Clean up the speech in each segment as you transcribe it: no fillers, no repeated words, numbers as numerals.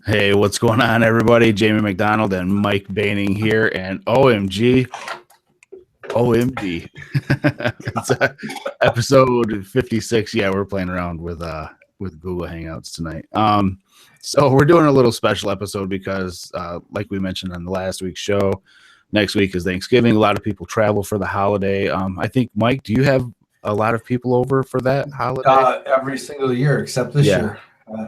Hey, what's going on, everybody? Jamie McDonald and Mike Baining here, and OMG, it's episode 56. Yeah, we're playing around with Google Hangouts tonight. So we're doing a little special episode because, like we mentioned on the last week's show, next week is Thanksgiving. A lot of people travel for the holiday. I think, Mike, do you have a lot of people over for that holiday? Every single year except this year.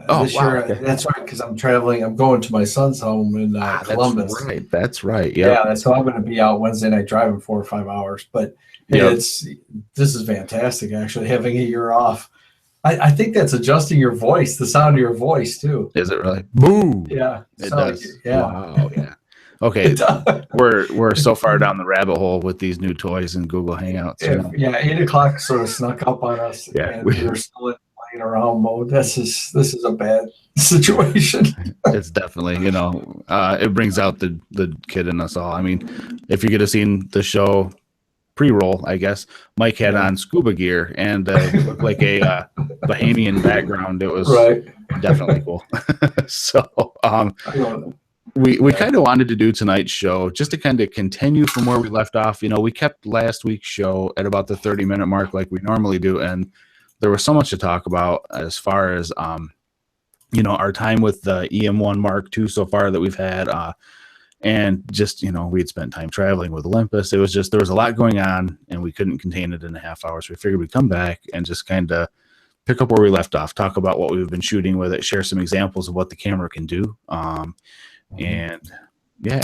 This year, okay. That's right, because I'm traveling. I'm going to my son's home in Columbus. That's right. Yeah, so I'm going to be out Wednesday night driving 4 or 5 hours. But hey, this is fantastic, actually, having a year off. I think that's adjusting your voice, the sound of your voice, too. Is it really? Boom. Yeah. It does. Yeah. Wow, yeah. Okay, we're so far down the rabbit hole with these new toys and Google Hangouts. Yeah, 8 o'clock sort of snuck up on us. Yeah, and we're still in playing around mode. This is a bad situation. It's definitely, it brings out the kid in us all. I mean, if you could have seen the show pre-roll, I guess Mike had on scuba gear and it looked like a Bahamian background. It was definitely cool. So we kind of wanted to do tonight's show just to kind of continue from where we left off. We kept last week's show at about the 30-minute mark like we normally do, and there was so much to talk about as far as our time with the E-M1 MarkII so far that we've had, and just we'd spent time traveling with Olympus. It was just there was a lot going on, and we couldn't contain it in a half hour, so we figured we'd come back and just kind of pick up where we left off, talk about what we've been shooting with it, share some examples of what the camera can do, and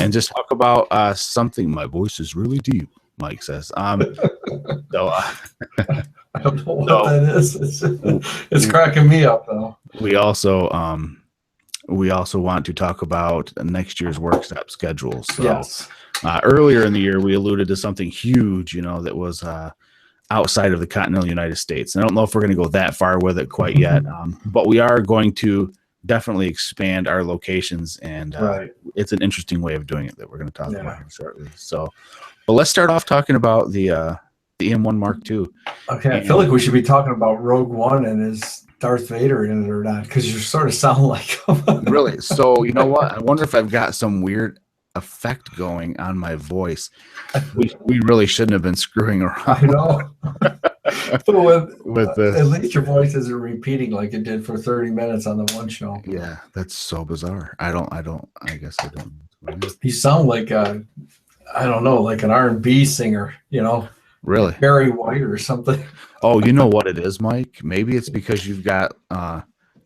just talk about something. My voice is really deep, Mike says. I don't know what that is. It's cracking me up, though. We also want to talk about next year's workshop schedule. So yes. Earlier in the year, we alluded to something huge, that was outside of the continental United States. And I don't know if we're going to go that far with it quite yet, but we are going to definitely expand our locations, and it's an interesting way of doing it that we're going to talk about here shortly. So, but let's start off talking about the E-M1 MarkII. Okay, I feel like we should be talking about Rogue One and is Darth Vader in it or not, because you sort of sound like him. Really? So you know what? I wonder if I've got some weird effect going on my voice. We really shouldn't have been screwing around. I know. with this. At least your voice isn't repeating like it did for 30 minutes on the one show. Yeah, that's so bizarre. I guess I don't. You sound like like an R&B singer, Really? Barry White or something. Oh, you know what it is, Mike? Maybe it's because you've got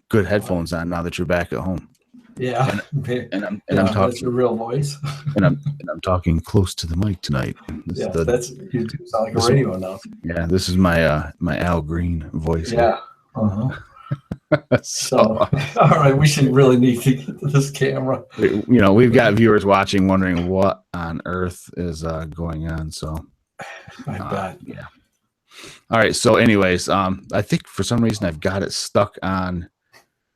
good headphones on now that you're back at home. Yeah. And I'm talking. That's your real voice. and I'm talking close to the mic tonight. You do sound like a radio announcer. Yeah, this is my Al Green voice. Yeah. So, all right, we should really need to get to this camera. We've got viewers watching wondering what on earth is going on. So I bet. Yeah. All right. So anyways, I think for some reason I've got it stuck on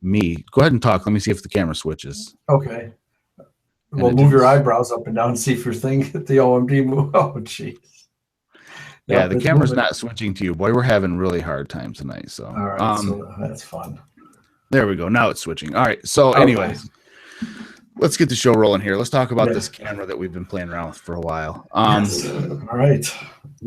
me. Go ahead and talk. Let me see if the camera switches. Okay. Well, move your eyebrows up and down and see if your thing hit the OMD move. Oh, jeez. Yeah, the camera's not switching to you. Boy, we're having really hard time tonight. So, all right, so that's fun. There we go. Now it's switching. All right. So anyways, let's get the show rolling here. Let's talk about this camera that we've been playing around with for a while. Yes. All right.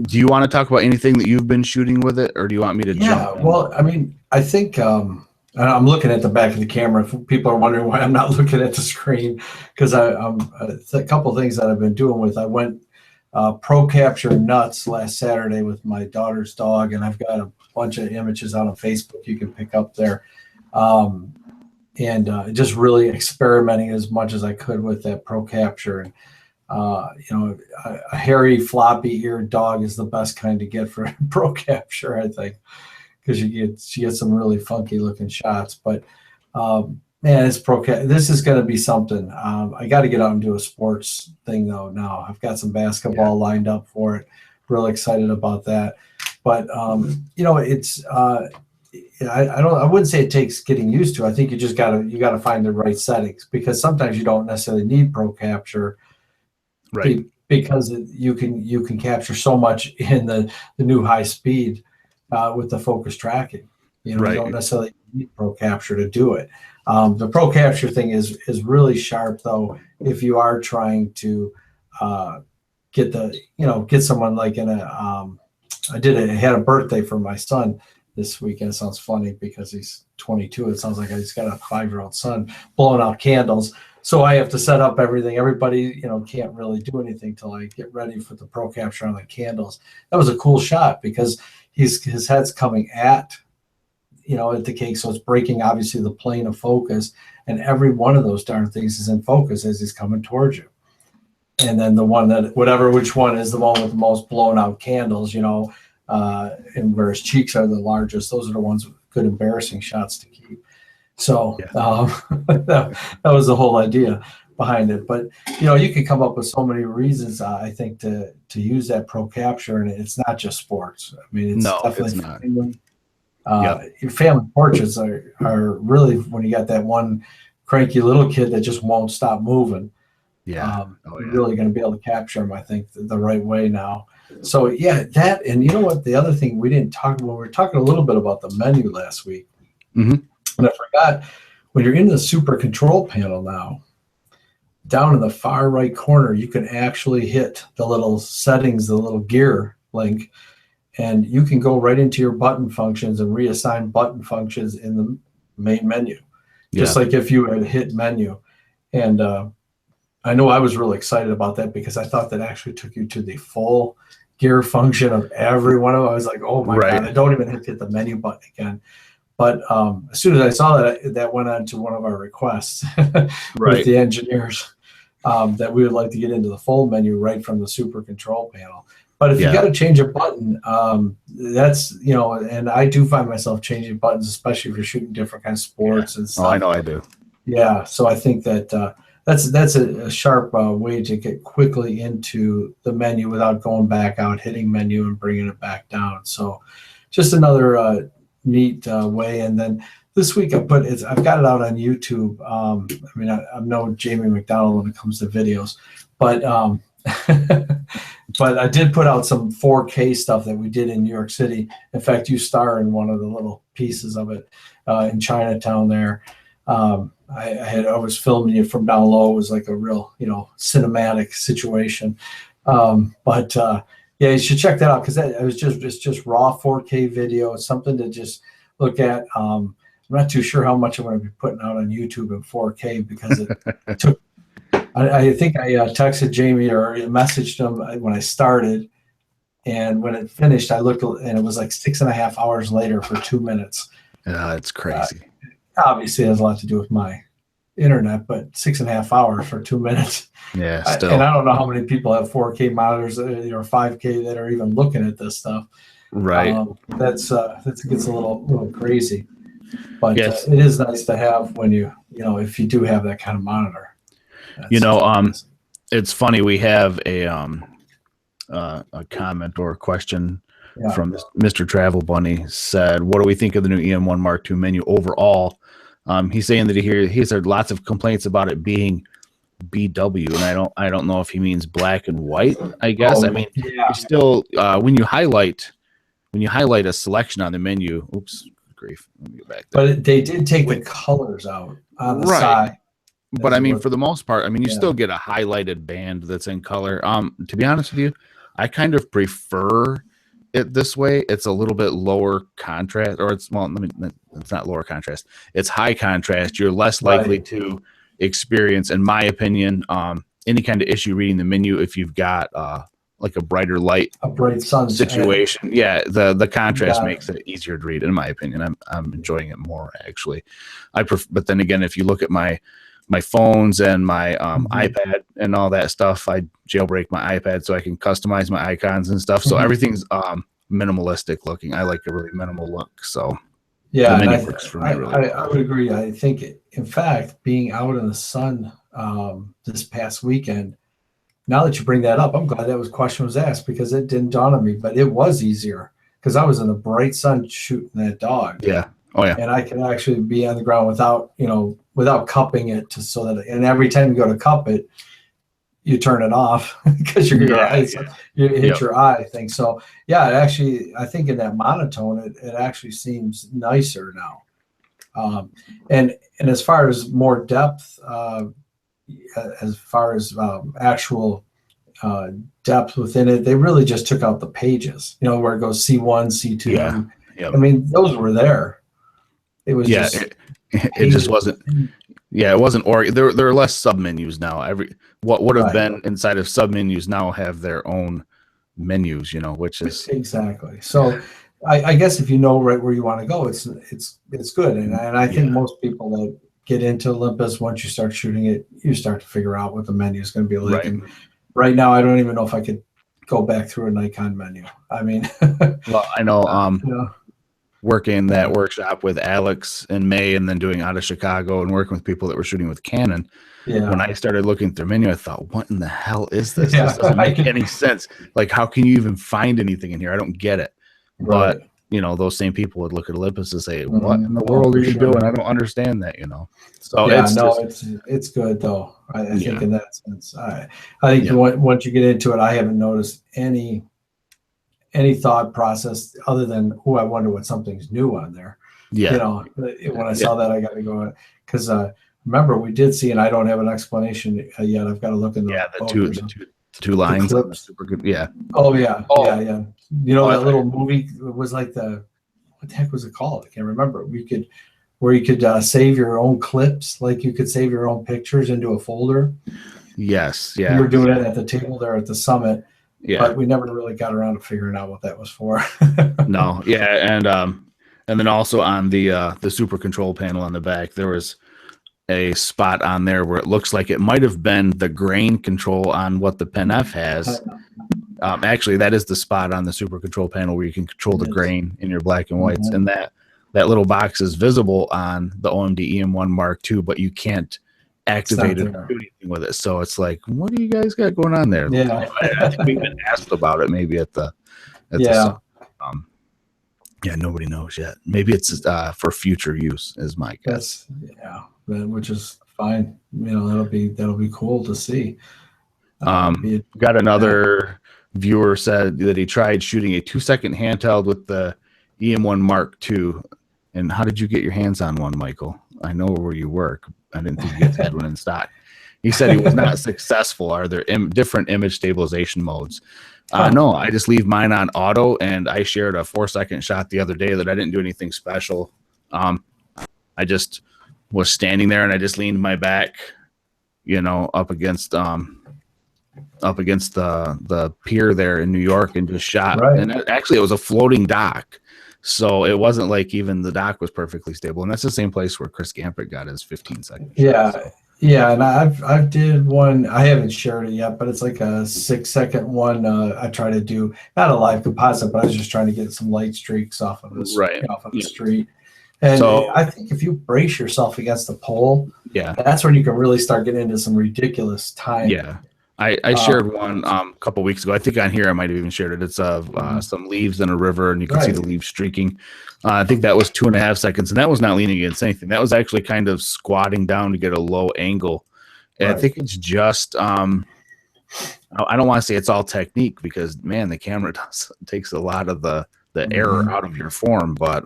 Do you want to talk about anything that you've been shooting with it, or do you want me to jump? Yeah, well, I mean, I think I'm looking at the back of the camera. If people are wondering why I'm not looking at the screen, because a couple of things that I've been doing with. I went pro capture nuts last Saturday with my daughter's dog, and I've got a bunch of images out on Facebook you can pick up there. And just really experimenting as much as I could with that pro capture. And a hairy, floppy-eared dog is the best kind to get for pro capture, I think, because you get some really funky-looking shots. But man, this is going to be something. I got to get out and do a sports thing though. Now I've got some basketball lined up for it. Really excited about that. But it's. I wouldn't say it takes getting used to. I think you gotta find the right settings, because sometimes you don't necessarily need pro capture, right? Because you can capture so much in the new high speed with the focus tracking. You don't necessarily need pro capture to do it. The pro capture thing is really sharp though if you are trying to get someone like in a I had a birthday for my son this weekend. It sounds funny because he's 22. It sounds like he's got a 5-year-old son blowing out candles. So I have to set up everything. Everybody, can't really do anything till I get ready for the pro capture on the candles. That was a cool shot because his head's coming at the cake, so it's breaking obviously the plane of focus, and every one of those darn things is in focus as he's coming towards you. And then the one that which one is the one with the most blown out candles, and where his cheeks are the largest, those are the ones with good embarrassing shots to keep. So that was the whole idea behind it. But you can come up with so many reasons, I think, to use that pro capture, and it's not just sports. I mean, it's definitely your family portraits are really when you got that one cranky little kid that just won't stop moving. You're really going to be able to capture them, I think, the right way now. So that, and you know what, the other thing we didn't talk about, we were talking a little bit about the menu last week, and I forgot, when you're in the super control panel now, down in the far right corner, you can actually hit the little settings, the little gear link, and you can go right into your button functions and reassign button functions in the main menu, just like if you had hit menu. And I know I was really excited about that because I thought that actually took you to the full gear function of every one of them. I was like, oh my God, I don't even have to hit the menu button again. But as soon as I saw that went on to one of our requests with the engineers, that we would like to get into the full menu right from the super control panel. But if you got to change a button, that's, and I do find myself changing buttons, especially if you're shooting different kinds of sports and stuff. Oh, I know I do. Yeah, so I think that that's a sharp way to get quickly into the menu without going back out, hitting menu and bringing it back down. So just another neat way. And then this week I've got it out on YouTube. I mean, I'm no Jamie McDonald when it comes to videos, but but I did put out some 4K stuff that we did in New York City. In fact, you star in one of the little pieces of it in Chinatown there. I was filming it from down low. It was like a real, cinematic situation. But you should check that out because it's just raw 4K video. It's something to just look at. I'm not too sure how much I'm going to be putting out on YouTube in 4K because it took. I think I texted Jamie or messaged him when I started, and when it finished, I looked and it was like 6.5 hours later for 2 minutes. Yeah, it's crazy. Obviously, it has a lot to do with my internet, but 6.5 hours for 2 minutes. Yeah, still. And I don't know how many people have 4K monitors or 5K that are even looking at this stuff. Right. That gets a little crazy. But it is nice to have when if you do have that kind of monitor. It's funny. We have a comment or a question from Mr. Travel Bunny. Said, "What do we think of the new E-M1 MarkII menu overall?" He's saying that he's heard lots of complaints about it being BW, and I don't know if he means black and white. I guess you still when you highlight a selection on the menu. Oops, grief. Let me get back there. But they did take the colors out on the side. But for the most part, you still get a highlighted band that's in color. To be honest with you, I kind of prefer it this way. It's a little bit lower contrast, or it's not lower contrast. It's high contrast. You're less likely to experience, in my opinion, any kind of issue reading the menu if you've got like a brighter light, a bright sun situation. The contrast makes it easier to read. In my opinion, I'm enjoying it more actually. But then again, if you look at my phones and my iPad and all that stuff, I jailbreak my iPad so I can customize my icons and stuff. So everything's minimalistic looking. I like a really minimal look. So the menu works for me really well. I would agree. I think, in fact, being out in the sun this past weekend, now that you bring that up, I'm glad that question was asked because it didn't dawn on me, but it was easier because I was in the bright sun shooting that dog. Yeah. Oh yeah. And I can actually be on the ground without cupping it and every time you go to cup it, you turn it off because you hit your eye thing. So it actually, I think in that monotone, it actually seems nicer now. And as far as more depth, as far as actual depth within it, they really just took out the pages, where it goes C1, C2. Yeah. Yep. I mean, those were there. It was just it just wasn't. Yeah, it wasn't. Or there are less submenus now. What would have been inside of submenus now have their own menus, which is exactly. So I guess if you know right where you want to go, it's good. And I think most people that get into Olympus, once you start shooting it, you start to figure out what the menu is going to be like. Right. And right now, I don't even know if I could go back through a Nikon menu. I mean, well, I know. Working that workshop with Alex in May, and then doing out of Chicago and working with people that were shooting with Canon. Yeah. When I started looking through menu, I thought, what in the hell is this? This doesn't make any sense. Like, how can you even find anything in here? I don't get it. Right. But, those same people would look at Olympus and say, what in the world are you doing? I don't understand that, So it's good though. I think in that sense, I think once you get into it, I haven't noticed any thought process other than, I wonder what something's new on there. Yeah. When I saw that, I got to go, because remember we did see, and I don't have an explanation yet. I've got to look in the two lines. Super good. Yeah. Oh yeah. Yeah. That little movie was like what the heck was it called? I can't remember. Where you could save your own clips, like you could save your own pictures into a folder. Yes. Yeah. We were doing it at the table there at the summit. Yeah. But we never really got around to figuring out what that was for. No. Yeah. And then also on the super control panel on the back, there was a spot on there where it looks like it might have been the grain control on what the Pen F has. Actually, that is the spot on the super control panel where you can control the grain in your black and whites. And that little box is visible on the OMD E-M1 MarkII, but you can't activate it or do anything with it. So it's like, what do you guys got going on there? Yeah. I think we've been asked about it maybe at the nobody knows yet. Maybe it's for future use is my guess. Which is fine. That'll be cool to see. Got another viewer said that he tried shooting a 2-second handheld with the E-M1 MarkII. And how did you get your hands on one, Michael? I know where you work. I didn't think you guys had one in stock. He said he was not successful. Are there different image stabilization modes? No, I just leave mine on auto, and I shared a 4-second shot the other day that I didn't do anything special. I just was standing there, and I just leaned my back, up against the pier there in New York, and just shot. Right. And actually, it was a floating dock. So it wasn't like even the dock was perfectly stable. And that's the same place where Chris Gampert got his 15-second. Yeah. Yeah. And I've did one, I haven't shared it yet, but it's like a 6-second one. I try to do not a live composite, but I was just trying to get some light streaks off of the street. And so, I think if you brace yourself against the pole, that's when you can really start getting into some ridiculous time. Yeah. I shared one a couple weeks ago. I think on here I might have even shared it. It's some leaves in a river, and you can see the leaves streaking. I think that was 2.5 seconds, and that was not leaning against anything. That was actually kind of squatting down to get a low angle. And I think it's just I don't want to say it's all technique, because man, the camera takes a lot of the error out of your form. But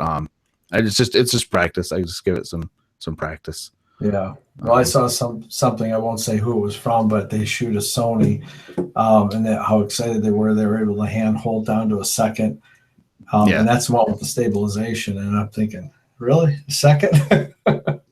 it's just practice. I just give it some practice. Yeah. Well, I saw something, I won't say who it was from, but they shoot a Sony, and how excited they were able to hand hold down to 1 second. And that's the one with the stabilization. And I'm thinking, really? 1 second?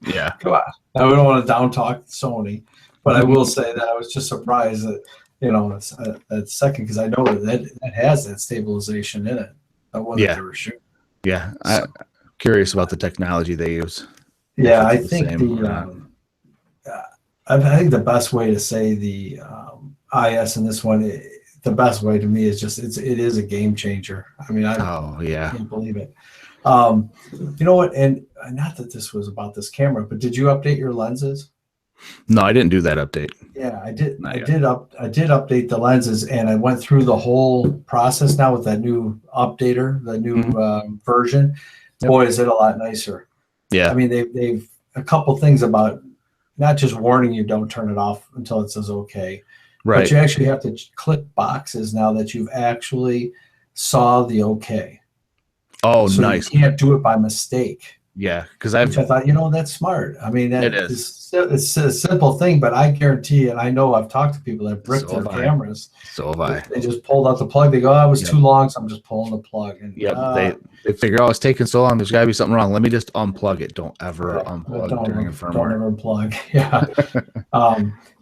Yeah. Come on. Now, we don't want to down talk Sony, but I will say that I was just surprised that, it's that second, because I know that has that stabilization in it. I wonder if they were shooting. Yeah. I'm curious about the technology they use. Yeah, I think I think the best way to say the IS in this one, the best way to me is just it is a game changer. I mean, I can't believe it. You know what? And not that this was about this camera, but did you update your lenses? No, I didn't do that update. Yeah, I did. I did update the lenses, and I went through the whole process now with that new updater, the new version. Yep. Boy, is it a lot nicer. Yeah, I mean, they've a couple things about not just warning you don't turn it off until it says okay, right? But you actually have to click boxes now that you've actually saw the okay. Oh, so nice. You can't do it by mistake. Yeah, because Which I thought, that's smart. I mean, it that is. is it's a simple thing, but I guarantee, and I know I've talked to people that bricked So their have I. cameras. So have I. They just pulled out the plug. They go, oh, it was Yep. too long, so I'm just pulling the plug. And Yep. They figure, oh, it's taking so long. There's got to be something wrong. Let me just unplug it. Don't ever unplug during a don't firmware. ever plug. Yeah.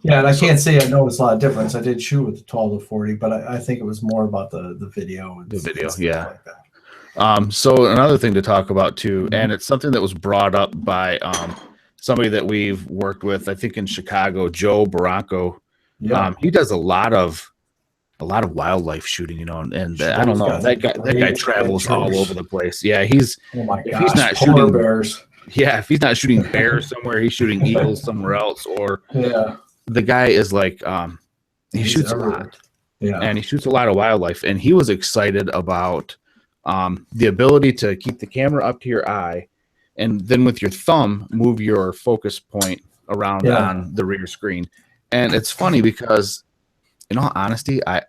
Yeah, and I can't say I noticed a lot of difference. I did shoot with the 12 to 40, but I think it was more about the video and The video, stuff yeah. like that. So another thing to talk about too, and it's something that was brought up by somebody that we've worked with, I think in Chicago, Joe Barranco. Yeah. He does a lot of wildlife shooting, and I don't know, that guy travels all over the place. Yeah, oh my if gosh, he's not polar shooting bears. Yeah, if he's not shooting bears somewhere, he's shooting eagles somewhere else. Or the guy is like, he shoots everywhere. A lot. Yeah, and he shoots a lot of wildlife, and he was excited about the ability to keep the camera up to your eye, and then with your thumb move your focus point around on the rear screen. And it's funny because, in all honesty, I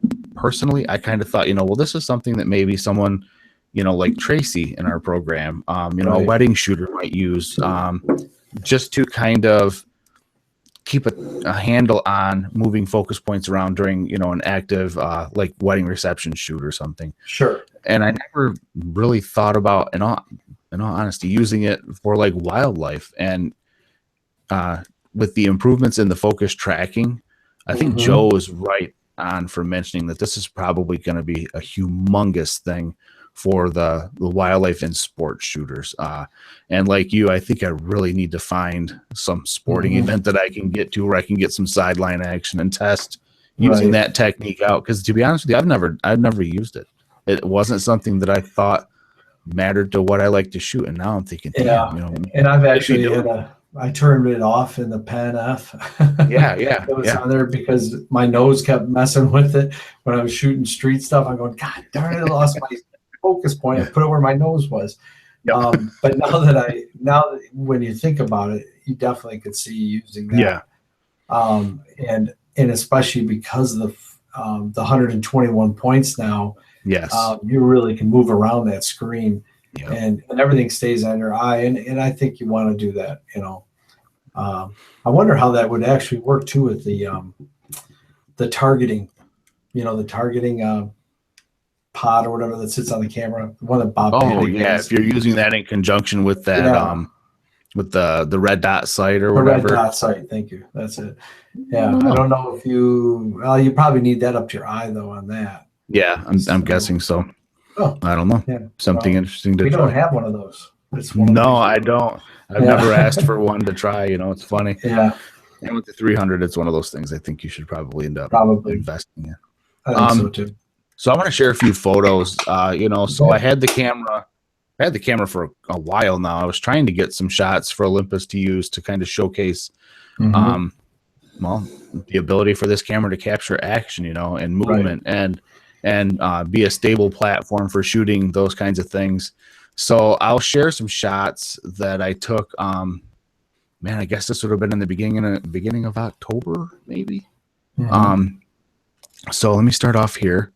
kind of thought, well, this is something that maybe someone, like Tracy in our program, a wedding shooter might use, just to kind of keep a handle on moving focus points around during, an active, like wedding reception shoot or something. Sure. And I never really thought about, in all honesty, using it for like wildlife. And with the improvements in the focus tracking, I think Joe is right on for mentioning that this is probably going to be a humongous thing for the wildlife and sports shooters. And like you, I think I really need to find some sporting event that I can get to where I can get some sideline action and test using that technique out. Because to be honest with you, I've never used it. It wasn't something that I thought mattered to what I like to shoot. And now I'm thinking, and I've actually I turned it off in the Pen F. It was on there because my nose kept messing with it when I was shooting street stuff. I'm going, God darn it, I lost my focus point. I put it where my nose was. But now when you think about it, you definitely could see using that. And especially because of the 121 points now, you really can move around that screen. And everything stays on your eye, and I think you want to do that. I wonder how that would actually work too with the targeting. The targeting pod or whatever that sits on the camera. The one that Bob. If you're using that in conjunction with that, with the red dot sight or whatever. Red dot sight. Thank you. That's it. Yeah, I don't know if you probably need that up to your eye though on that. Yeah, I'm guessing so. Oh, I don't know. Something interesting to try. We don't have one of those. No, I don't. I've never asked for one to try. It's funny. Yeah. And with the 300, it's one of those things I think you should probably end up investing in. I think so too. So I want to share a few photos. So I had the camera for a while now. I was trying to get some shots for Olympus to use to kind of showcase, the ability for this camera to capture action, and movement and be a stable platform for shooting those kinds of things. So I'll share some shots that I took. I guess this would have been in the beginning of October, maybe. So let me start off here.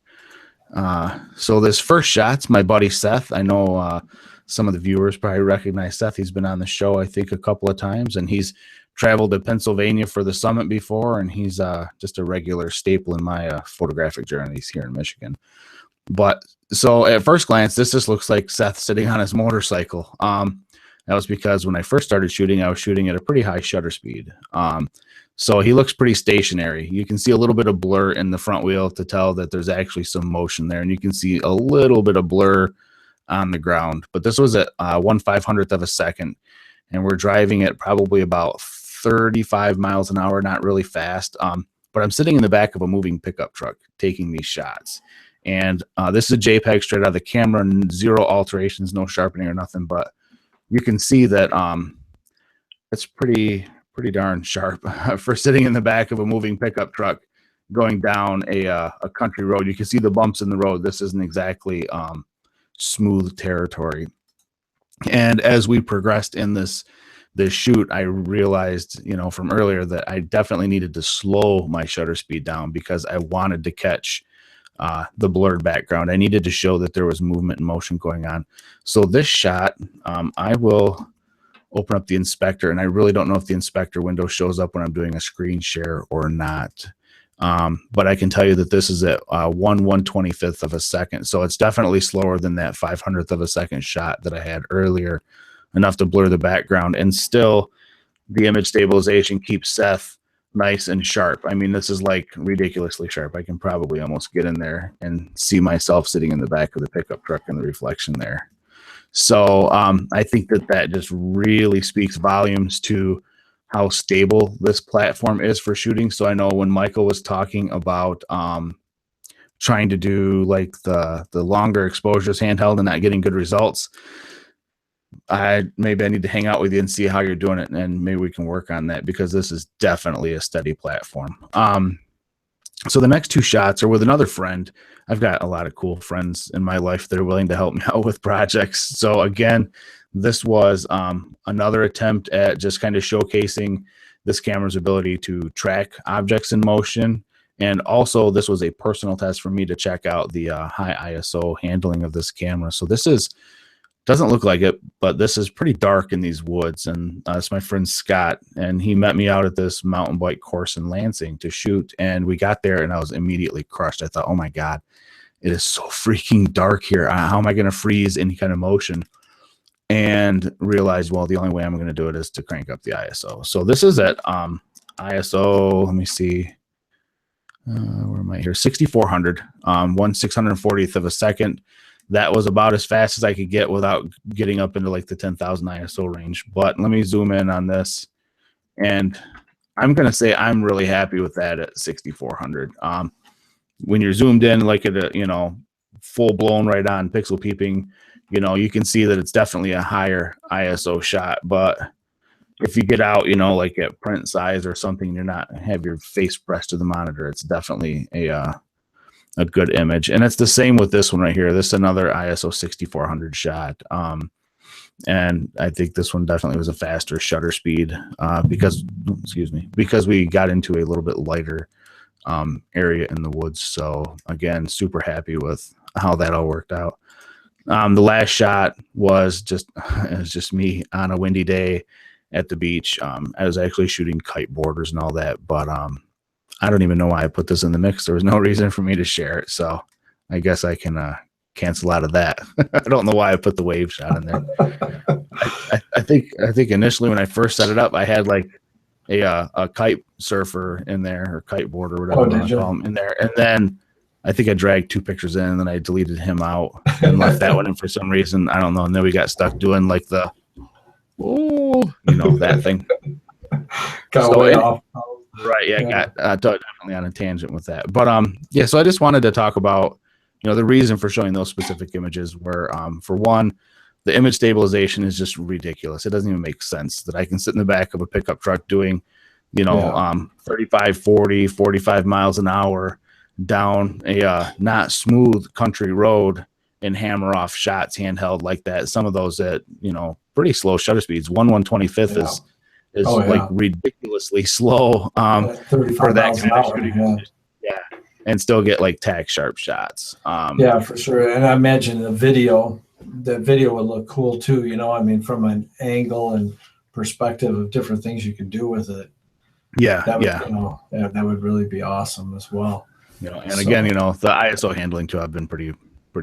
So this first shot's my buddy Seth. I know some of the viewers probably recognize Seth. He's been on the show, I think, a couple of times, and he's traveled to Pennsylvania for the summit before, and he's just a regular staple in my photographic journeys here in Michigan. But so at first glance, this just looks like Seth sitting on his motorcycle. That was because when I first started shooting, I was shooting at a pretty high shutter speed. So he looks pretty stationary. You can see a little bit of blur in the front wheel to tell that there's actually some motion there. And you can see a little bit of blur on the ground. But this was at 1/500th of a second. And we're driving at probably about 35 miles an hour, not really fast. But I'm sitting in the back of a moving pickup truck taking these shots. And this is a JPEG straight out of the camera, zero alterations, no sharpening or nothing. But you can see that it's pretty darn sharp for sitting in the back of a moving pickup truck going down a country road. You can see the bumps in the road. This isn't exactly smooth territory. And as we progressed in this shoot, I realized, from earlier that I definitely needed to slow my shutter speed down because I wanted to catch the blurred background. I needed to show that there was movement and motion going on. So this shot, I will open up the inspector, and I really don't know if the inspector window shows up when I'm doing a screen share or not. But I can tell you that this is at 1/125th of a second. So it's definitely slower than that 500th of a second shot that I had earlier, enough to blur the background. And still, the image stabilization keeps Seth nice and sharp. I mean, this is like ridiculously sharp. I can probably almost get in there and see myself sitting in the back of the pickup truck in the reflection there. So I think that just really speaks volumes to how stable this platform is for shooting. So I know when Michael was talking about trying to do like the longer exposures handheld and not getting good results, maybe I need to hang out with you and see how you're doing it, and maybe we can work on that, because this is definitely a steady platform. So the next two shots are with another friend. I've got a lot of cool friends in my life that are willing to help me out with projects. So again, this was another attempt at just kind of showcasing this camera's ability to track objects in motion. And also this was a personal test for me to check out the high ISO handling of this camera. So this doesn't look like it, but this is pretty dark in these woods. And it's my friend Scott, and he met me out at this mountain bike course in Lansing to shoot. And we got there and I was immediately crushed. I thought, oh my God, it is so freaking dark here. How am I going to freeze any kind of motion? And realized, well, the only way I'm going to do it is to crank up the ISO. So this is at ISO, let me see, where am I here? 6400, 1/640th of a second. That was about as fast as I could get without getting up into like the 10,000 ISO range. But let me zoom in on this, and I'm going to say I'm really happy with that at 6400. When you're zoomed in, like at a, full blown right on pixel peeping, you can see that it's definitely a higher ISO shot. But if you get out, like at print size or something, you're not have your face pressed to the monitor, it's definitely a good image. And it's the same with this one right here. This is another ISO 6400 shot. And I think this one definitely was a faster shutter speed because we got into a little bit lighter area in the woods. So again, super happy with how that all worked out. The last shot was just me on a windy day at the beach. I was actually shooting kite borders and all that, but I don't even know why I put this in the mix. There was no reason for me to share it. So I guess I can cancel out of that. I don't know why I put the wave shot in there. I think initially when I first set it up, I had like a kite surfer in there, or kite board or whatever you call them in there. And then I think I dragged two pictures in, and then I deleted him out and left that one in for some reason. I don't know. And then we got stuck doing like that thing. Got way off. Right. Yeah. Got definitely on a tangent with that. But so I just wanted to talk about, the reason for showing those specific images were, for one, the image stabilization is just ridiculous. It doesn't even make sense that I can sit in the back of a pickup truck doing, 35, 40, 45 miles an hour down a not smooth country road and hammer off shots handheld like that. Some of those at, pretty slow shutter speeds. 1/125th is like ridiculously slow for that kind of shooting. Yeah. And still get like tack sharp shots. For sure. And I imagine the video would look cool too, from an angle and perspective of different things you can do with it. That would really be awesome as well. Again, the ISO handling too, I've been pretty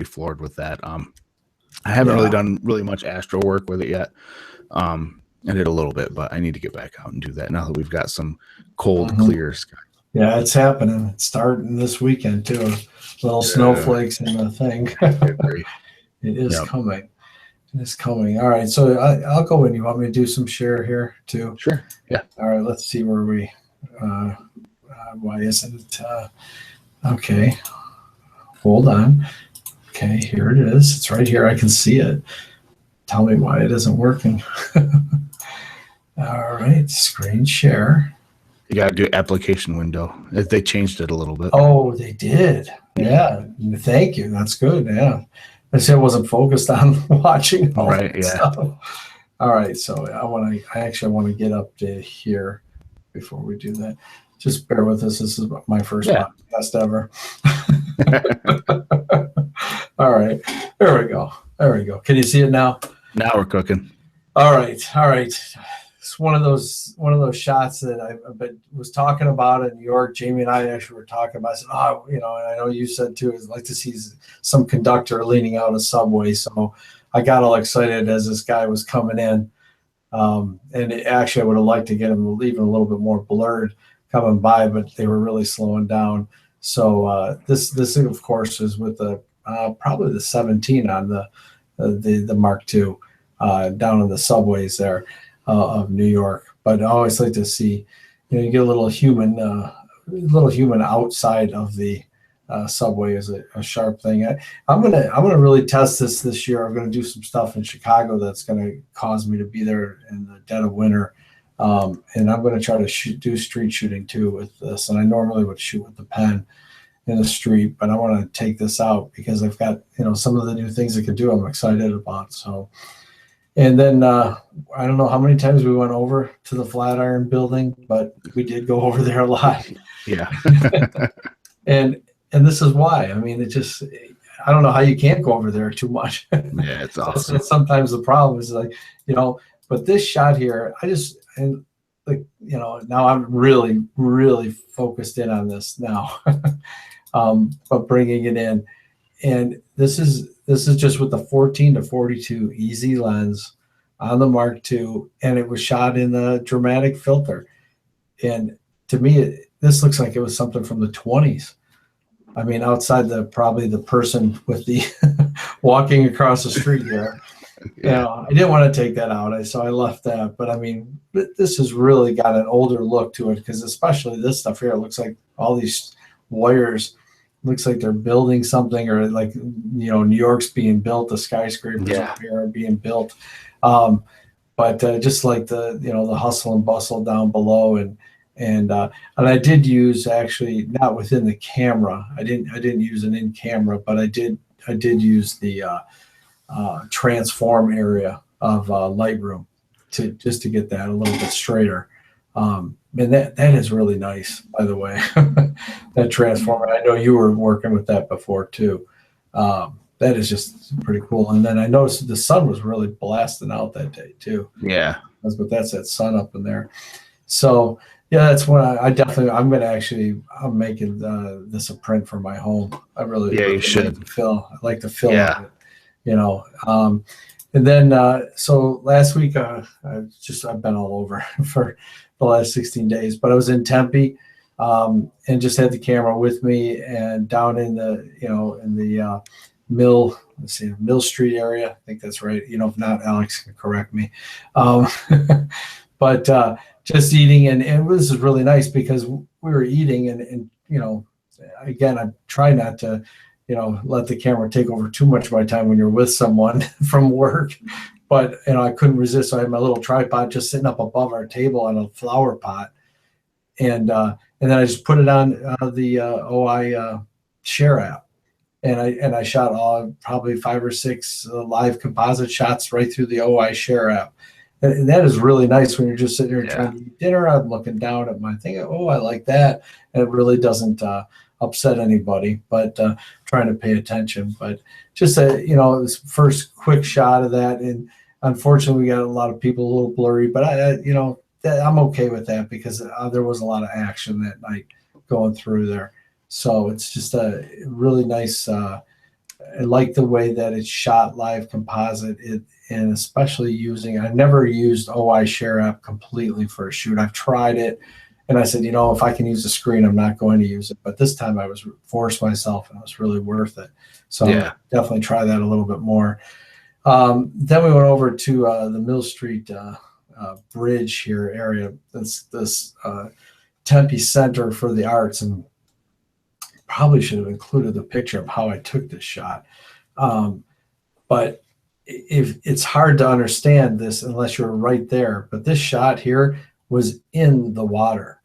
floored with that. I haven't really done much astro work with it yet. I did a little bit, but I need to get back out and do that now that we've got some cold, clear sky. Yeah, it's happening. It's starting this weekend too. Little snowflakes in the thing. It is coming. It is coming. All right, so I'll go in. You want me to do some share here too? Sure. Yeah. All right. Let's see where we. Why isn't it? Okay. Hold on. Okay, here it is. It's right here. I can see it. Tell me why it isn't working. All right, screen share. You got to do application window. They changed it a little bit. Oh, they did. Yeah. Thank you. That's good. Yeah. I said I wasn't focused on watching all that stuff. All right. So I actually want to get up to here before we do that. Just bear with us. This is my first podcast ever. All right. There we go. Can you see it now? Now we're cooking. All right, all right. It's one of those shots that was talking about in New York. Jamie and I actually were talking about. I said, oh, and I know you said too. I'd like to see some conductor leaning out a subway. So I got all excited as this guy was coming in, and actually I would have liked to get him even a little bit more blurred coming by, but they were really slowing down. So this of course is with the probably the 17 on the Mark II. Down in the subways there of New York. But I always like to see, you get a little human outside of the subway is a sharp thing. I'm gonna really test this year. I'm gonna do some stuff in Chicago that's gonna cause me to be there in the dead of winter, and I'm gonna try to do street shooting too with this. And I normally would shoot with the pen in the street, but I want to take this out because I've got some of the new things I can do. I'm excited about. So. And then I don't know how many times we went over to the Flatiron building, but we did go over there a lot. Yeah. and this is why. I mean, I don't know how you can't go over there too much. Yeah, it's awesome. That's sometimes the problem is but this shot here, now I'm really, really focused in on this now, but bringing it in. And this is just with the 14-42 easy lens on the Mark II, and it was shot in the dramatic filter. And to me, this looks like it was something from the 20s. I mean, outside probably the person with the walking across the street here. Yeah. I didn't want to take that out, so I left that. But I mean, this has really got an older look to it, because especially this stuff here, it looks like all these wires. Looks like they're building something, or like New York's being built, the skyscrapers up here are being built, but just like the hustle and bustle down below, and I did use, actually not within the camera, I didn't use an in camera, but I did use the transform area of Lightroom just to get that a little bit straighter. And that is really nice, by the way, that transformer. I know you were working with that before too. That is just pretty cool. And then I noticed the sun was really blasting out that day too. Yeah. That's that sun up in there. So yeah, that's when I'm making this a print for my home. I really, you should. I like the feel Yeah. of it, and then so last week I've been all over for the last 16 days, but I was in Tempe, and just had the camera with me, and down in the Mill Street area. I think that's right. If not, Alex can correct me. But just eating, and this is really nice because we were eating, and again, I try not to let the camera take over too much of my time when you're with someone from work. But I couldn't resist. So I had my little tripod just sitting up above our table on a flower pot, and then I just put it on the OI Share app, and I shot probably 5 or 6 live composite shots right through the OI Share app, and that is really nice when you're just sitting there trying to eat dinner. I'm looking down at my thing. Oh, I like that, and it really doesn't upset anybody, but trying to pay attention. But just this first quick shot of that, and unfortunately we got a lot of people a little blurry, but I'm okay with that because there was a lot of action that night going through there. So it's just a really nice, I like the way that it's shot live composite, and especially I've never used OI Share app completely for a shoot. I've tried it, and I said, if I can use the screen, I'm not going to use it. But this time I was forced myself, and it was really worth it. So definitely try that a little bit more. Then we went over to the Mill Street Bridge here area. This Tempe Center for the Arts, and probably should have included the picture of how I took this shot. But if it's hard to understand this unless you're right there. But this shot here was in the water.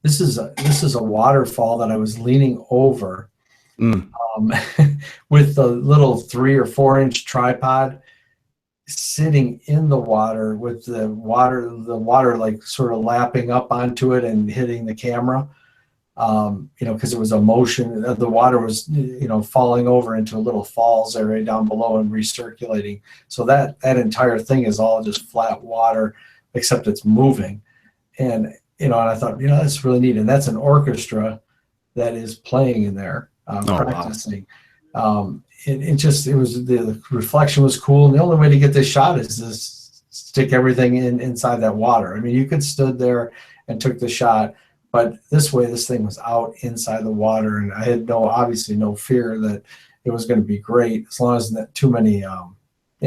This is a waterfall that I was leaning over with the little 3 or 4 inch tripod, sitting in the water with the water like sort of lapping up onto it and hitting the camera. because it was a motion. The water was, falling over into a little falls area down below and recirculating. So that entire thing is all just flat water, except it's moving. And, and I thought, that's really neat. And that's an orchestra that is playing in there, practicing. Wow. The reflection was cool. And the only way to get this shot is to stick everything inside that water. I mean, you could stood there and took the shot, but this way, this thing was out inside the water, and I had obviously no fear that it was going to be great as long as not too many,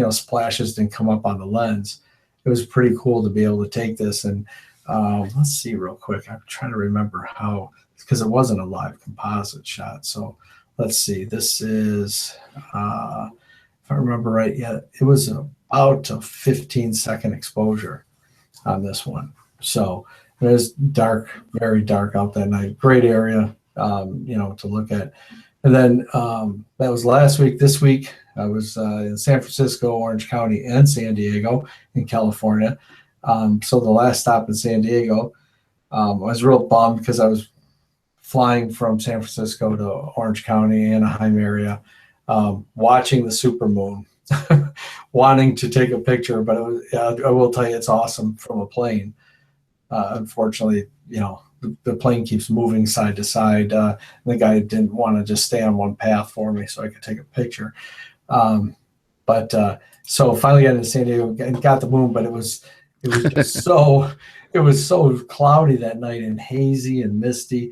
splashes didn't come up on the lens. It was pretty cool to be able to take this. And let's see real quick. I'm trying to remember how, because it wasn't a live composite shot. So let's see. This is, if I remember right, it was about a 15-second exposure on this one. So it was dark, very dark out that night. Great area, to look at. And then that was last week. This week I was in San Francisco, Orange County, and San Diego in California. So the last stop in San Diego, I was real bummed because I was flying from San Francisco to Orange County, Anaheim area, watching the supermoon, wanting to take a picture. But I will tell you, it's awesome from a plane. Unfortunately, the plane keeps moving side to side. The guy didn't want to just stay on one path for me so I could take a picture. So finally got into San Diego and got the moon, but it was just it was so cloudy that night and hazy and misty.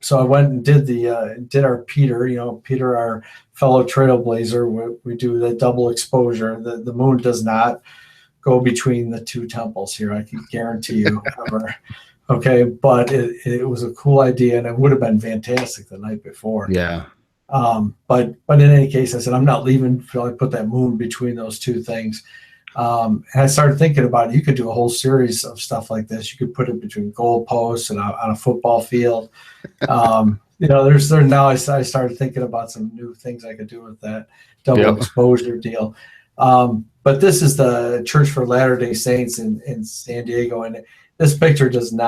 So I went and did our Peter, our fellow trailblazer. We do the double exposure. The moon does not go between the two temples here. I can guarantee you ever. Okay. But it was a cool idea, and it would have been fantastic the night before. Yeah. But in any case, I said, I'm not leaving until I put that moon between those two things. And I started thinking about it. You could do a whole series of stuff like this. You could put it between goalposts and on a football field. There's now I started thinking about some new things I could do with that double exposure deal. But this is the Church for Latter-day Saints in San Diego, and this picture doesn't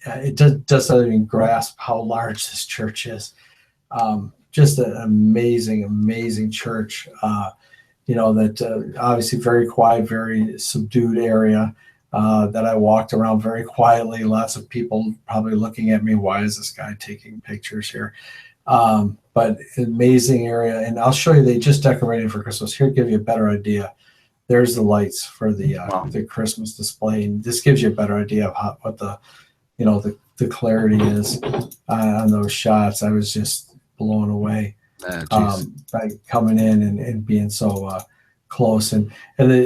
even grasp how large this church is. Just an amazing, amazing church. That obviously very quiet, very subdued area that I walked around very quietly. Lots of people probably looking at me. Why is this guy taking pictures here? But amazing area. And I'll show you, they just decorated for Christmas. Here, give you a better idea. There's the lights for the Christmas display. And this gives you a better idea of what the clarity is on those shots. I was just blown away. By coming in and being so close, and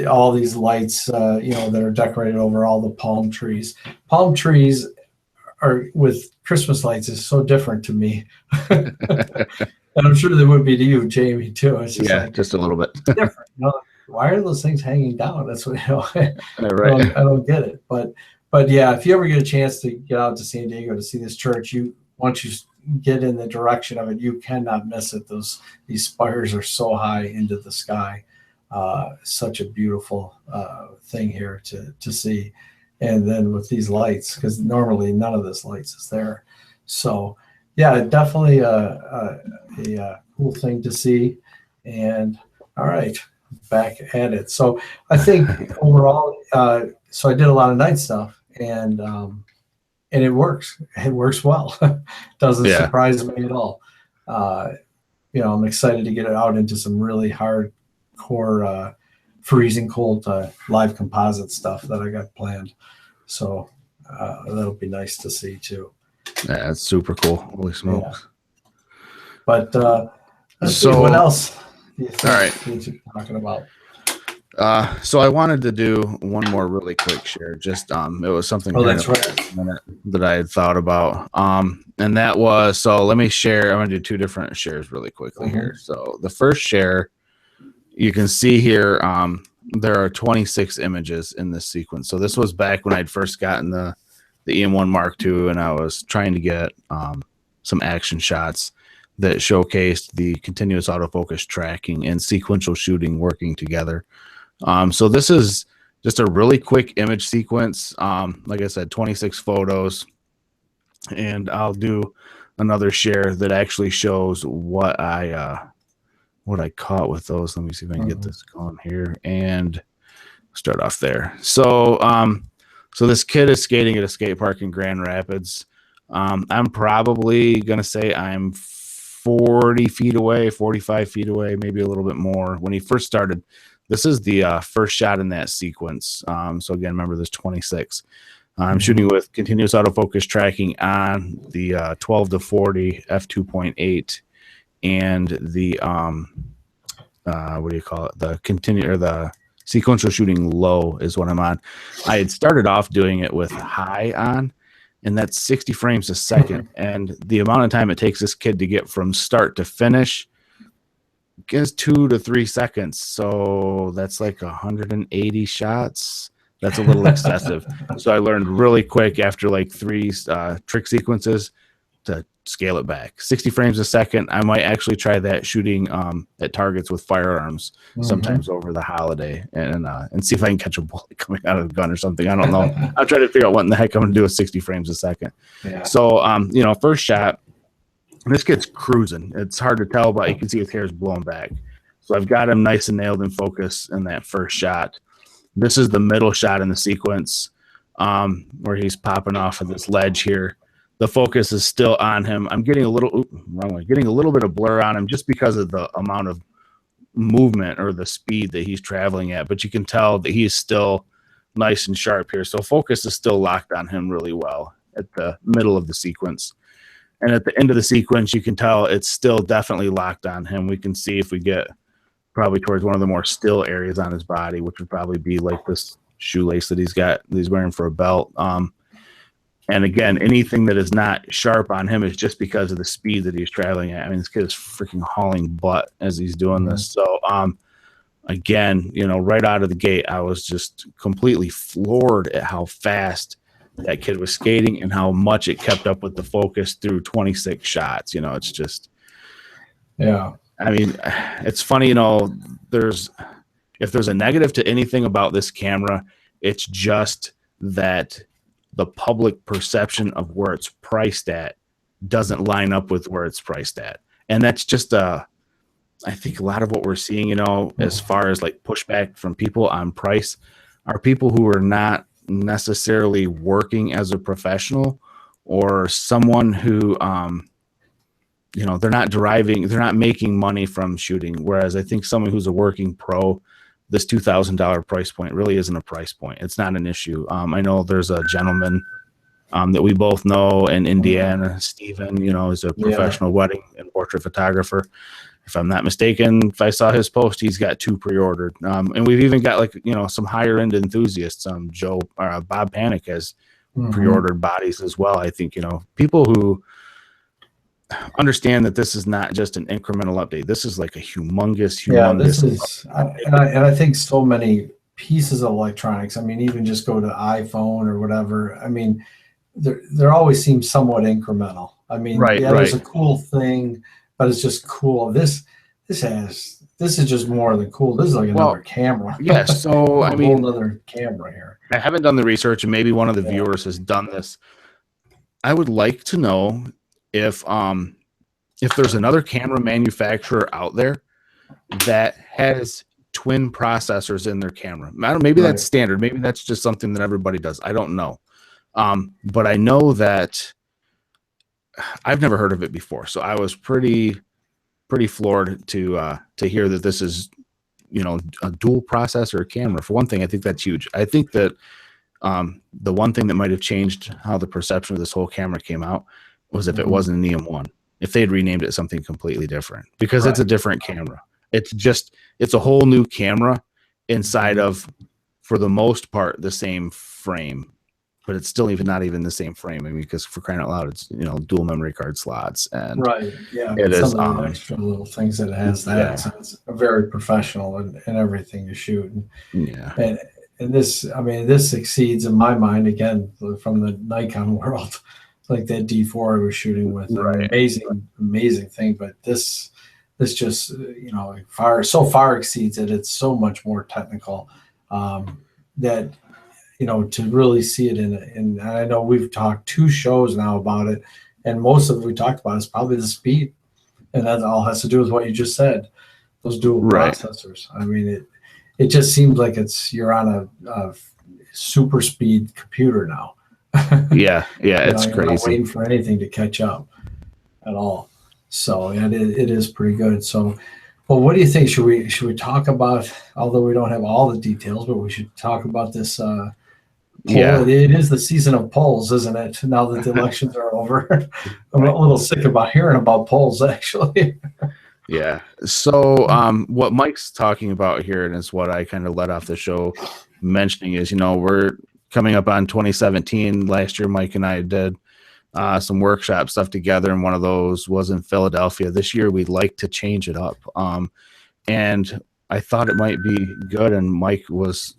all these lights, that are decorated over all the palm trees. Palm trees are with Christmas lights is so different to me, and I'm sure they would be to you, Jamie, too. It's just just a little bit different. Why are those things hanging down? That's what right. I don't get it. But yeah, if you ever get a chance to get out to San Diego to see this church, once you get in the direction of it, you cannot miss it. These spires are so high into the sky. Such a beautiful thing here to see. And then with these lights, because normally none of this lights is there. So yeah, definitely a cool thing to see. And all right, back at it. So I think overall, so I did a lot of night stuff, and it works. It works well. Doesn't surprise me at all. I'm excited to get it out into some really hardcore, freezing cold live composite stuff that I got planned. So that'll be nice to see too. Yeah, that's super cool. Holy smokes. Yeah. But let's see, what else do you think all right. you're talking about? So I wanted to do one more really quick share. Just it was something that I had thought about. And that was, so let me share. I'm gonna do two different shares really quickly here. So the first share, you can see here, there are 26 images in this sequence. So this was back when I'd first gotten the E-M1 MarkII, and I was trying to get some action shots that showcased the continuous autofocus tracking and sequential shooting working together. So this is just a really quick image sequence. Like I said, 26 photos. and I'll do another share that actually shows what I caught with those. Let me see if I can get this going here and start off there. So so this kid is skating at a skate park in Grand Rapids. I'm probably gonna say I'm 40 feet away, 45 feet away, maybe a little bit more. When he first started, this is the first shot in that sequence. So again, remember there's 26. I'm shooting with continuous autofocus tracking on the 12 to 40 f2.8 and the what do you call it? The sequential shooting low is what I'm on. I had started off doing it with high on, and that's 60 frames a second. And the amount of time it takes this kid to get from start to finish is 2 to 3 seconds. So that's like 180 shots. That's a little excessive. So I learned really quick after like 3 trick sequences to scale it back. 60 frames a second. I might actually try that shooting at targets with firearms sometimes over the holiday and see if I can catch a bullet coming out of the gun or something. I don't know. I'll try to figure out what in the heck I'm going to do with 60 frames a second. Yeah. So, you know, first shot, this kid's cruising. It's hard to tell, but you can see his hair is blown back. So I've got him nice and nailed in focus in that first shot. This is the middle shot in the sequence where he's popping off of this ledge here. The focus is still on him. I'm getting a little getting a little bit of blur on him just because of the amount of movement or the speed that he's traveling at. But you can tell that he's still nice and sharp here. So focus is still locked on him really well at the middle of the sequence. And at the end of the sequence, you can tell it's still definitely locked on him. We can see if we get probably towards one of the more still areas on his body, which would probably be like this shoelace that he's wearing for a belt. And again, anything that is not sharp on him is just because of the speed that he's traveling at. I mean, this kid is freaking hauling butt as he's doing this. So, again, you know, right out of the gate, I was just completely floored at how fast that kid was skating and how much it kept up with the focus through 26 shots. You know, it's just, yeah. I mean, it's funny, you know, if there's a negative to anything about this camera, it's just that the public perception of where it's priced at doesn't line up with where it's priced at. And that's just I think a lot of what we're seeing, you know, as far as like pushback from people on price are people who are not necessarily working as a professional or someone who, you know, they're not making money from shooting. Whereas I think someone who's a working pro, this $2,000 price point really isn't a price point. It's not an issue. I know there's a gentleman that we both know in Indiana, Steven, you know, is a professional wedding and portrait photographer. If I'm not mistaken, if I saw his post, he's got 2 pre-ordered. And we've even got like, you know, some higher end enthusiasts. Bob Panic has pre-ordered bodies as well. I think, you know, people who understand that this is not just an incremental update. This is like a humongous. This is, and I think so many pieces of electronics. I mean, even just go to iPhone or whatever. I mean, there always seems somewhat incremental. I mean, there's a cool thing, but it's just cool. This is just more than cool. This is like another camera. Yes. So I mean, another camera here. I haven't done the research, and maybe one of the viewers has done this. I would like to know if there's another camera manufacturer out there that has twin processors in their camera. Maybe that's standard. Maybe that's just something that everybody does. I don't know. But I know that I've never heard of it before. So I was pretty floored to hear that this is, you know, a dual processor camera. For one thing, I think that's huge. I think that the one thing that might have changed how the perception of this whole camera came out was if it wasn't an E-M1, if they'd renamed it something completely different, because it's a different camera. It's a whole new camera inside of, for the most part, the same frame, but it's still not even the same frame. I mean, because for crying out loud, it's, you know, dual memory card slots and it is some of the extra little things that it has so it's very professional and everything to shoot. And this, I mean, this exceeds in my mind, again, from the Nikon world, like that D4 I was shooting with. Amazing thing. But this just, you know, far exceeds it. It's so much more technical that to really see it in, I know we've talked 2 shows now about it, and most of it we talked about is probably the speed, and that all has to do with what you just said, those dual Right. processors. I mean, it just seems like you're on a super speed computer now. Yeah, it's you're not crazy. waiting for anything to catch up at all. So yeah, it is pretty good. So, well, what do you think? Should we talk about? Although we don't have all the details, but we should talk about this poll. Yeah. It is the season of polls, isn't it? Now that the elections are over, I'm a little sick about hearing about polls. Actually, Yeah. So what Mike's talking about here, and is what I kind of led off the show mentioning, is we're coming up on 2017. Last year, Mike and I did some workshop stuff together, and one of those was in Philadelphia. This year, we'd like to change it up, and I thought it might be good, and Mike was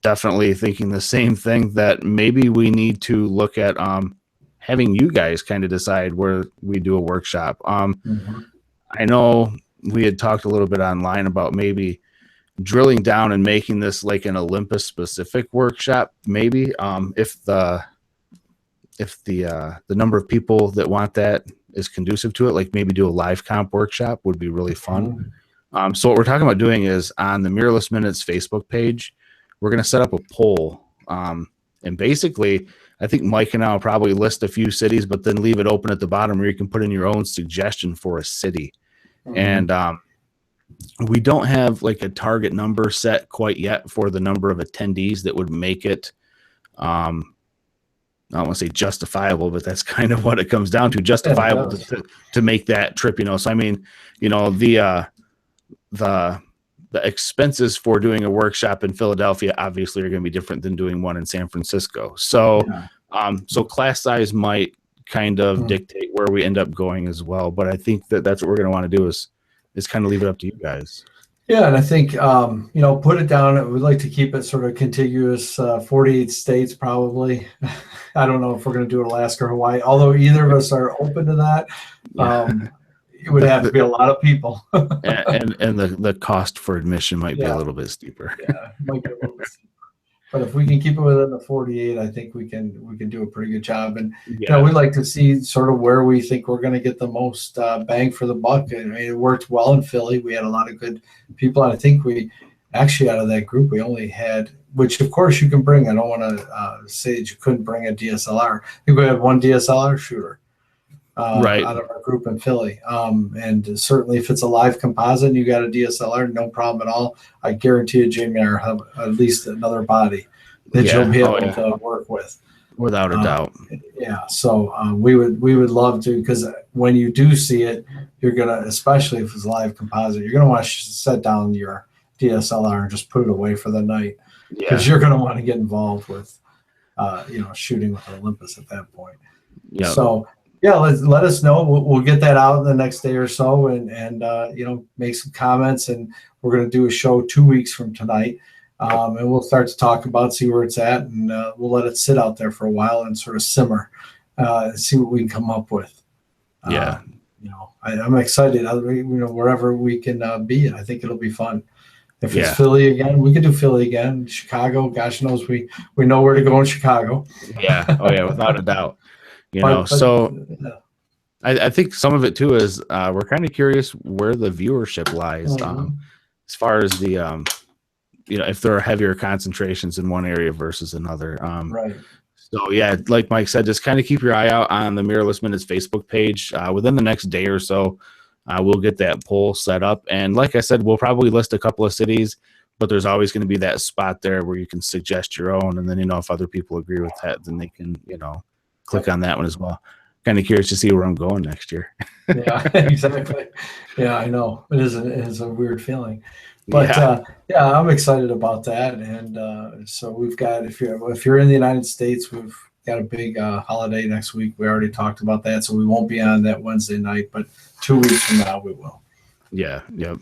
definitely thinking the same thing, that maybe we need to look at having you guys kind of decide where we do a workshop. I know we had talked a little bit online about maybe drilling down and making this like an Olympus specific workshop, maybe if the number of people that want that is conducive to it, like maybe do a live comp workshop would be really fun. So what we're talking about doing is on the Mirrorless Minutes Facebook page, we're going to set up a poll. And basically, I think Mike and I will probably list a few cities, but then leave it open at the bottom where you can put in your own suggestion for a city. And we don't have like a target number set quite yet for the number of attendees that would make it, I don't want to say justifiable, but that's kind of what it comes down to, justifiable to make that trip, So, I mean, the expenses for doing a workshop in Philadelphia obviously are going to be different than doing one in San Francisco. So, so class size might kind of dictate where we end up going as well. But I think that's what we're going to want to do is kind of leave it up to you guys. Yeah, and I think put it down. We'd like to keep it sort of contiguous, 48 states probably. I don't know if we're going to do Alaska or Hawaii, although either of us are open to that. It would have to be a lot of people. and the cost for admission might be a little bit steeper. Yeah, it might be a little bit steeper. But if we can keep it within the 48, I think we can do a pretty good job. And we'd like to see sort of where we think we're going to get the most bang for the buck. I mean, it worked well in Philly. We had a lot of good people. And I think we actually, out of that group, we only had, which of course you can bring. I don't want to say that you couldn't bring a DSLR. I think we had one DSLR shooter. Out of our group in Philly. And certainly if it's a live composite and you got a DSLR, no problem at all. I guarantee you, Jamie, will have at least another body that you'll be able to work with. Without a doubt. Yeah. So we would love to, because when you do see it, you're going to, especially if it's a live composite, you're going to want to set down your DSLR and just put it away for the night, because you're going to want to get involved with, shooting with Olympus at that point. Yeah. So, let us know. We'll get that out in the next day or so, and make some comments. And we're going to do a show 2 weeks from tonight, and we'll start to talk about, see where it's at, and we'll let it sit out there for a while and sort of simmer, see what we can come up with. I'm excited. Wherever we can be, I think it'll be fun. If it's Philly again, we could do Philly again. Chicago, gosh knows we know where to go in Chicago. Yeah. Oh yeah, without a doubt. I think some of it too is we're kind of curious where the viewership lies, as far as the if there are heavier concentrations in one area versus another. So like Mike said, just kind of keep your eye out on the Mirrorless Minutes Facebook page. Within the next day or so, we'll get that poll set up, and like I said, we'll probably list a couple of cities, but there's always going to be that spot there where you can suggest your own, and then if other people agree with that, then they can click on that one as well. Kind of curious to see where I'm going next year. Yeah, exactly. Yeah, I know. It is a weird feeling. But I'm excited about that. And so we've got, if you're in the United States, we've got a big holiday next week. We already talked about that, so we won't be on that Wednesday night, but 2 weeks from now we will. Yeah, yep.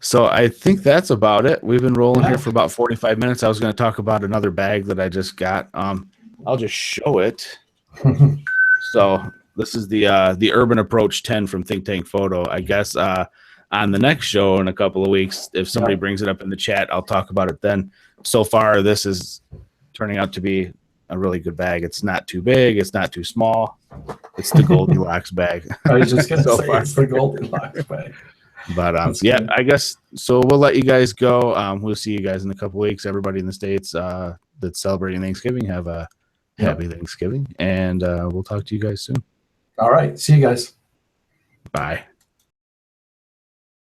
So I think that's about it. We've been rolling here for about 45 minutes. I was going to talk about another bag that I just got. I'll just show it. So this is the Urban Approach 10 from Think Tank Photo. I guess on the next show in a couple of weeks, if somebody brings it up in the chat, I'll talk about it then. So far, this is turning out to be a really good bag. It's not too big. It's not too small. It's the Goldilocks bag. I was just gonna So say far. it's the Goldilocks bag. But That's yeah, good. I guess so. We'll let you guys go. We'll see you guys in a couple weeks. Everybody in the States that's celebrating Thanksgiving, have a happy Thanksgiving, and we'll talk to you guys soon. All right. See you guys. Bye.